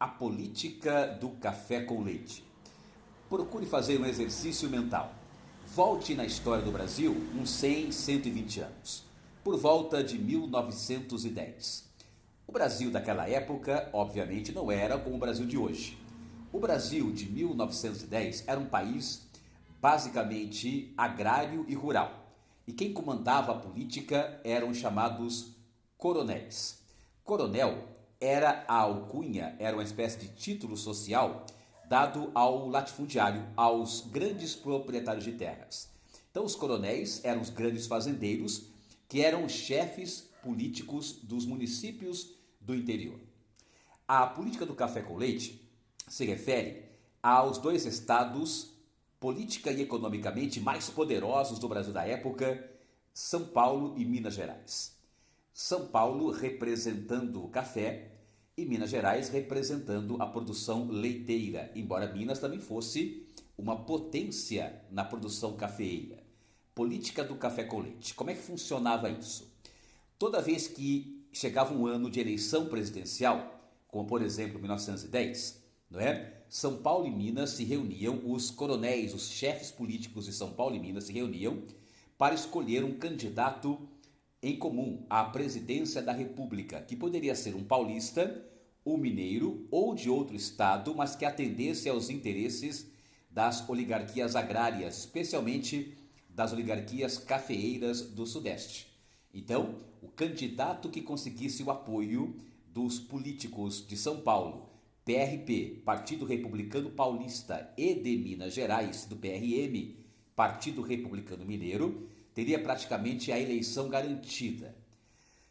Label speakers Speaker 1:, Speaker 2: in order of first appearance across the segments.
Speaker 1: A política do café com leite. Procure fazer um exercício mental. Volte na história do Brasil uns 100, 120 anos, por volta de 1910. O Brasil daquela época, obviamente, não era como o Brasil de hoje. O Brasil de 1910 era um país basicamente agrário e rural. E quem comandava a política eram os chamados coronéis. Coronel era a alcunha, era uma espécie de título social dado ao latifundiário, aos grandes proprietários de terras. Então os coronéis eram os grandes fazendeiros que eram os chefes políticos dos municípios do interior. A política do café com leite se refere aos dois estados política e economicamente mais poderosos do Brasil da época, São Paulo e Minas Gerais. São Paulo representando o café e Minas Gerais representando a produção leiteira, embora Minas também fosse uma potência na produção cafeeira. Política do café com leite. Como é que funcionava isso? Toda vez que chegava um ano de eleição presidencial, como por exemplo 1910, não é? São Paulo e Minas se reuniam, os coronéis, os chefes políticos de São Paulo e Minas se reuniam para escolher um candidato em comum à presidência da República, que poderia ser um paulista, um mineiro ou de outro estado, mas que atendesse aos interesses das oligarquias agrárias, especialmente das oligarquias cafeeiras do Sudeste. Então, o candidato que conseguisse o apoio dos políticos de São Paulo, PRP, Partido Republicano Paulista, e de Minas Gerais, do PRM, Partido Republicano Mineiro, teria praticamente a eleição garantida.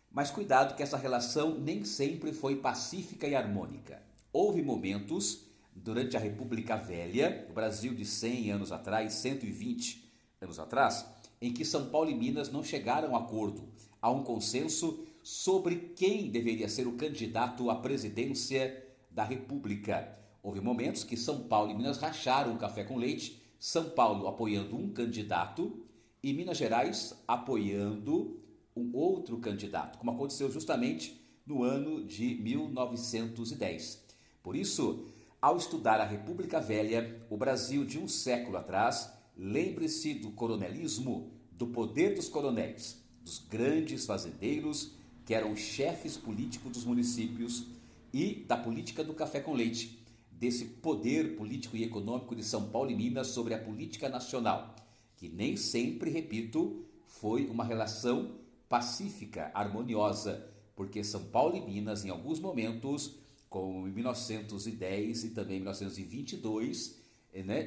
Speaker 1: Mas cuidado que essa relação nem sempre foi pacífica e harmônica. Houve momentos, durante a República Velha, o Brasil de 100 anos atrás, 120 anos atrás, em que São Paulo e Minas não chegaram a acordo, a um consenso sobre quem deveria ser o candidato à presidência da República. Houve momentos que São Paulo e Minas racharam o café com leite, São Paulo apoiando um candidato e Minas Gerais apoiando um outro candidato, como aconteceu justamente no ano de 1910. Por isso, ao estudar a República Velha, o Brasil de um século atrás, lembre-se do coronelismo, do poder dos coronéis, dos grandes fazendeiros que eram chefes políticos dos municípios e da política do café com leite, desse poder político e econômico de São Paulo e Minas sobre a política nacional, que nem sempre, repito, foi uma relação pacífica, harmoniosa, porque São Paulo e Minas, em alguns momentos, como em 1910 e também em 1922,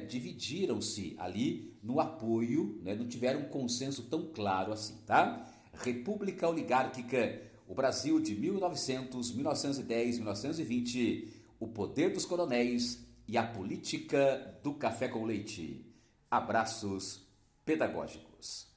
Speaker 1: dividiram-se ali no apoio, não tiveram um consenso tão claro assim, tá? República Oligárquica, o Brasil de 1900, 1910, 1920, o poder dos coronéis e a política do café com leite. Abraços pedagógicos.